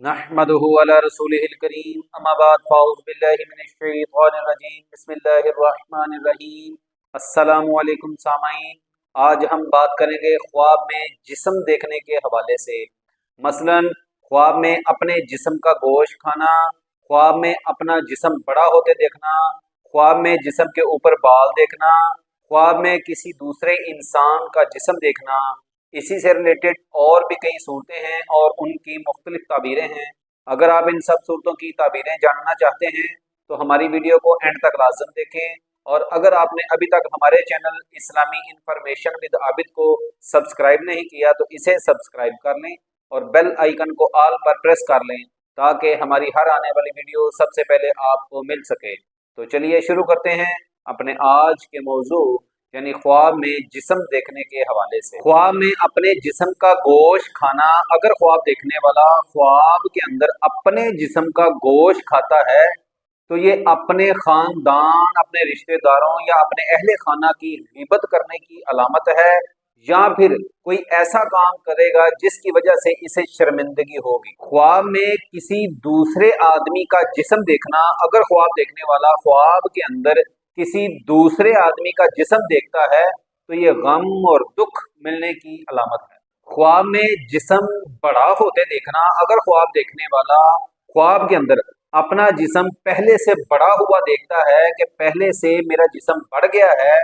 نحمده علی رسولہ الکریم اما بعد فاعوذ باللہ من الشیطان الرجیم بسم اللہ الرحمن الرحیم۔ السلام علیکم سامعین، آج ہم بات کریں گے خواب میں جسم دیکھنے کے حوالے سے۔ مثلاً خواب میں اپنے جسم کا گوشت کھانا، خواب میں اپنا جسم بڑا ہوتے دیکھنا، خواب میں جسم کے اوپر بال دیکھنا، خواب میں کسی دوسرے انسان کا جسم دیکھنا۔ اسی سے ریلیٹڈ اور بھی کئی صورتیں ہیں اور ان کی مختلف تعبیریں ہیں۔ اگر آپ ان سب صورتوں کی تعبیریں جاننا چاہتے ہیں تو ہماری ویڈیو کو اینڈ تک لازم دیکھیں، اور اگر آپ نے ابھی تک ہمارے چینل اسلامی انفارمیشن ود عابد کو سبسکرائب نہیں کیا تو اسے سبسکرائب کر لیں اور بیل آئیکن کو آل پر پریس کر لیں تاکہ ہماری ہر آنے والی ویڈیو سب سے پہلے آپ کو مل سکے۔ تو چلیے شروع کرتے ہیں اپنے آج کے موضوع یعنی خواب میں جسم دیکھنے کے حوالے سے۔ خواب میں اپنے جسم کا گوشت کھانا، اگر خواب دیکھنے والا خواب کے اندر اپنے جسم کا گوشت کھاتا ہے تو یہ اپنے خاندان، اپنے رشتہ داروں یا اپنے اہل خانہ کی غیبت کرنے کی علامت ہے، یا پھر کوئی ایسا کام کرے گا جس کی وجہ سے اسے شرمندگی ہوگی۔ خواب میں کسی دوسرے آدمی کا جسم دیکھنا، اگر خواب دیکھنے والا خواب کے اندر کسی دوسرے آدمی کا جسم دیکھتا ہے تو یہ غم اور دکھ ملنے کی علامت ہے۔ خواب میں جسم بڑا ہوتے دیکھنا، اگر خواب دیکھنے والا خواب کے اندر اپنا جسم پہلے سے بڑا ہوا دیکھتا ہے کہ پہلے سے میرا جسم بڑھ گیا ہے،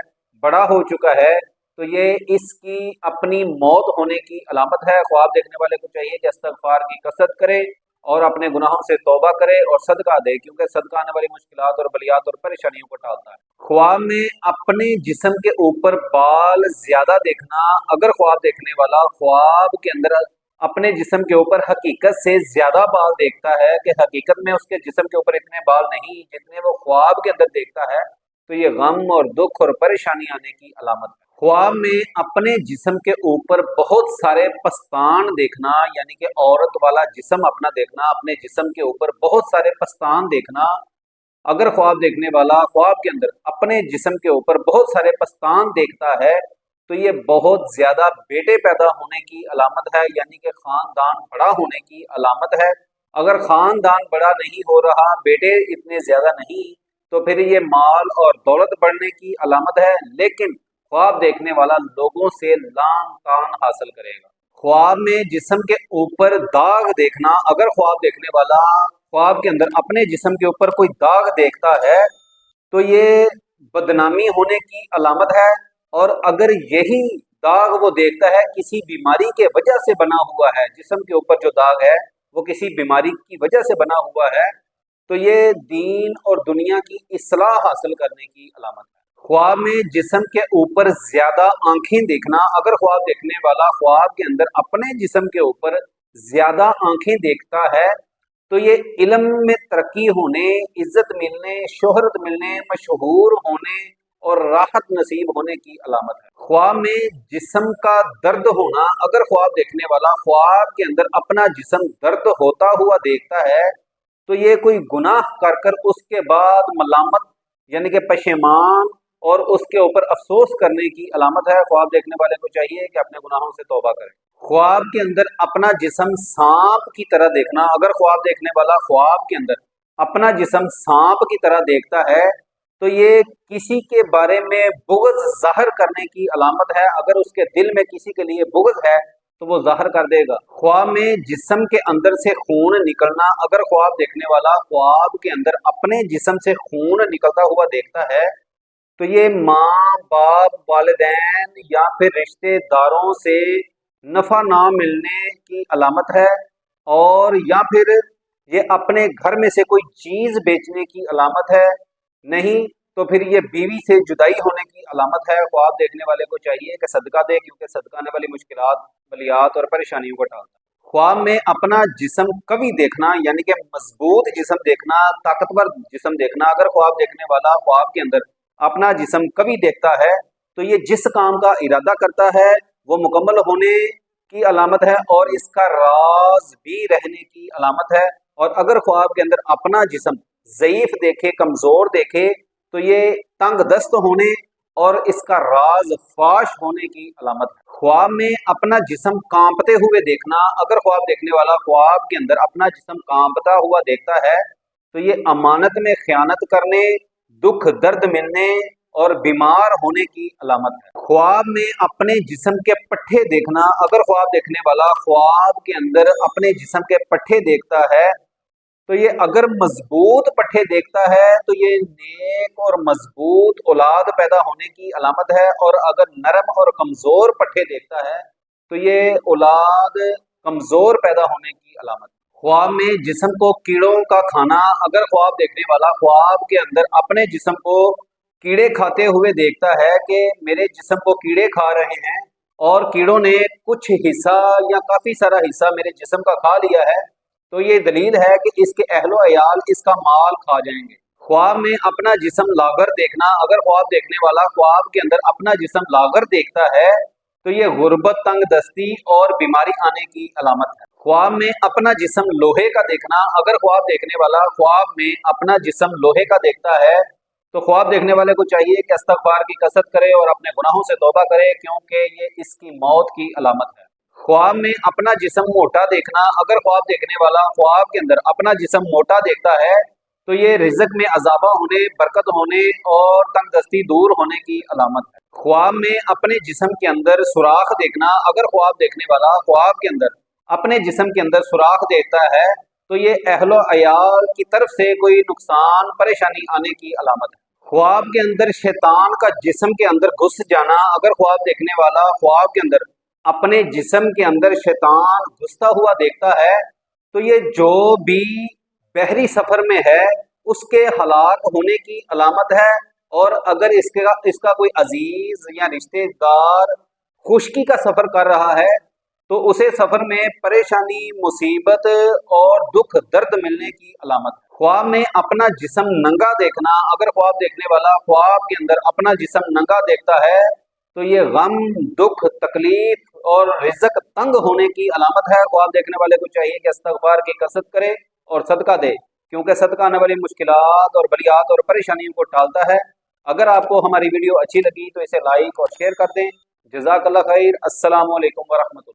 بڑا ہو چکا ہے، تو یہ اس کی اپنی موت ہونے کی علامت ہے۔ خواب دیکھنے والے کو چاہیے کہ استغفار کی کثرت کرے اور اپنے گناہوں سے توبہ کرے اور صدقہ دے، کیونکہ صدقہ آنے والی مشکلات اور بلیات اور پریشانیوں کو ٹالتا ہے۔ خواب میں اپنے جسم کے اوپر بال زیادہ دیکھنا، اگر خواب دیکھنے والا خواب کے اندر اپنے جسم کے اوپر حقیقت سے زیادہ بال دیکھتا ہے کہ حقیقت میں اس کے جسم کے اوپر اتنے بال نہیں جتنے وہ خواب کے اندر دیکھتا ہے تو یہ غم اور دکھ اور پریشانی آنے کی علامت ہے۔ خواب میں اپنے جسم کے اوپر بہت سارے پستان دیکھنا، یعنی کہ عورت والا جسم اپنا دیکھنا، اپنے جسم کے اوپر بہت سارے پستان دیکھنا، اگر خواب دیکھنے والا خواب کے اندر اپنے جسم کے اوپر بہت سارے پستان دیکھتا ہے تو یہ بہت زیادہ بیٹے پیدا ہونے کی علامت ہے، یعنی کہ خاندان بڑا ہونے کی علامت ہے۔ اگر خاندان بڑا نہیں ہو رہا، بیٹے اتنے زیادہ نہیں، تو پھر یہ مال اور دولت بڑھنے کی علامت ہے، لیکن خواب دیکھنے والا لوگوں سے لان تان حاصل کرے گا۔ خواب میں جسم کے اوپر داغ دیکھنا، اگر خواب دیکھنے والا خواب کے اندر اپنے جسم کے اوپر کوئی داغ دیکھتا ہے تو یہ بدنامی ہونے کی علامت ہے، اور اگر یہی داغ وہ دیکھتا ہے کسی بیماری کے وجہ سے بنا ہوا ہے، جسم کے اوپر جو داغ ہے وہ کسی بیماری کی وجہ سے بنا ہوا ہے تو یہ دین اور دنیا کی اصلاح حاصل کرنے کی علامت ہے۔ خواب میں جسم کے اوپر زیادہ آنکھیں دیکھنا، اگر خواب دیکھنے والا خواب کے اندر اپنے جسم کے اوپر زیادہ آنکھیں دیکھتا ہے تو یہ علم میں ترقی ہونے، عزت ملنے، شہرت ملنے، مشہور ہونے اور راحت نصیب ہونے کی علامت ہے۔ خواب میں جسم کا درد ہونا، اگر خواب دیکھنے والا خواب کے اندر اپنا جسم درد ہوتا ہوا دیکھتا ہے تو یہ کوئی گناہ کر اس کے بعد ملامت یعنی کہ پشیمان اور اس کے اوپر افسوس کرنے کی علامت ہے۔ خواب دیکھنے والے کو چاہیے کہ اپنے گناہوں سے توبہ کرے۔ خواب کے اندر اپنا جسم سانپ کی طرح دیکھنا، اگر خواب دیکھنے والا خواب کے اندر اپنا جسم سانپ کی طرح دیکھتا ہے تو یہ کسی کے بارے میں بغض ظاہر کرنے کی علامت ہے، اگر اس کے دل میں کسی کے لیے بغض ہے تو وہ ظاہر کر دے گا۔ خواب میں جسم کے اندر سے خون نکلنا، اگر خواب دیکھنے والا خواب کے اندر اپنے جسم سے خون نکلتا ہوا دیکھتا ہے تو یہ ماں باپ، والدین یا پھر رشتہ داروں سے نفع نہ ملنے کی علامت ہے، اور یا پھر یہ اپنے گھر میں سے کوئی چیز بیچنے کی علامت ہے، نہیں تو پھر یہ بیوی سے جدائی ہونے کی علامت ہے۔ خواب دیکھنے والے کو چاہیے کہ صدقہ دے، کیونکہ صدقہ آنے والی مشکلات، بلیات اور پریشانیوں کو ٹالتا ہے۔ خواب میں اپنا جسم قوی دیکھنا، یعنی کہ مضبوط جسم دیکھنا، طاقتور جسم دیکھنا، اگر خواب دیکھنے والا خواب کے اندر اپنا جسم قوی دیکھتا ہے تو یہ جس کام کا ارادہ کرتا ہے وہ مکمل ہونے کی علامت ہے اور اس کا راز بھی رہنے کی علامت ہے، اور اگر خواب کے اندر اپنا جسم ضعیف دیکھے، کمزور دیکھے تو یہ تنگ دست ہونے اور اس کا راز فاش ہونے کی علامت ہے۔ خواب میں اپنا جسم کانپتے ہوئے دیکھنا، اگر خواب دیکھنے والا خواب کے اندر اپنا جسم کانپتا ہوا دیکھتا ہے تو یہ امانت میں خیانت کرنے، دکھ درد ملنے اور بیمار ہونے کی علامت ہے۔ خواب میں اپنے جسم کے پٹھے دیکھنا، اگر خواب دیکھنے والا خواب کے اندر اپنے جسم کے پٹھے دیکھتا ہے تو یہ اگر مضبوط پٹھے دیکھتا ہے تو یہ نیک اور مضبوط اولاد پیدا ہونے کی علامت ہے، اور اگر نرم اور کمزور پٹھے دیکھتا ہے تو یہ اولاد کمزور پیدا ہونے کی علامت ہے۔ خواب میں جسم کو کیڑوں کا کھانا، اگر خواب دیکھنے والا خواب کے اندر اپنے جسم کو کیڑے کھاتے ہوئے دیکھتا ہے کہ میرے جسم کو کیڑے کھا رہے ہیں اور کیڑوں نے کچھ حصہ یا کافی سارا حصہ میرے جسم کا کھا لیا ہے، تو یہ دلیل ہے کہ اس کے اہل و عیال اس کا مال کھا جائیں گے۔ خواب میں اپنا جسم لاغر دیکھنا، اگر خواب دیکھنے والا خواب کے اندر اپنا جسم لاغر دیکھتا ہے تو یہ غربت، تنگ دستی اور بیماری آنے کی علامت ہے۔ خواب میں اپنا جسم لوہے کا دیکھنا، اگر خواب دیکھنے والا خواب میں اپنا جسم لوہے کا دیکھتا ہے تو خواب دیکھنے والے کو چاہیے کہ استغفار کی کثرت کرے اور اپنے گناہوں سے توبہ کرے، کیونکہ یہ اس کی موت کی علامت ہے۔ خواب میں اپنا جسم موٹا دیکھنا، اگر خواب دیکھنے والا خواب کے اندر اپنا جسم موٹا دیکھتا ہے تو یہ رزق میں اضافہ ہونے، برکت ہونے اور تنگ دستی دور ہونے کی علامت ہے۔ خواب میں اپنے جسم کے اندر سوراخ دیکھنا، اگر خواب دیکھنے والا خواب کے اندر اپنے جسم کے اندر سوراخ دیکھتا ہے تو یہ اہل و عیال کی طرف سے کوئی نقصان، پریشانی آنے کی علامت ہے۔ خواب کے اندر شیطان کا جسم کے اندر گھس جانا، اگر خواب دیکھنے والا خواب کے اندر اپنے جسم کے اندر شیطان گھستا ہوا دیکھتا ہے تو یہ جو بھی بحری سفر میں ہے اس کے ہلاک ہونے کی علامت ہے، اور اگر اس کا کوئی عزیز یا رشتے دار خشکی کا سفر کر رہا ہے تو اسے سفر میں پریشانی، مصیبت اور دکھ درد ملنے کی علامت ہے۔ خواب میں اپنا جسم ننگا دیکھنا، اگر خواب دیکھنے والا خواب کے اندر اپنا جسم ننگا دیکھتا ہے تو یہ غم، دکھ، تکلیف اور رزق تنگ ہونے کی علامت ہے۔ خواب دیکھنے والے کو چاہیے کہ استغفار کی کثرت کرے اور صدقہ دے، کیونکہ صدقہ آنے والی مشکلات اور بلیات اور پریشانیوں کو ٹالتا ہے۔ اگر آپ کو ہماری ویڈیو اچھی لگی تو اسے لائک اور شیئر کر دیں۔ جزاک اللہ خیر۔ السلام علیکم ورحمۃ اللہ۔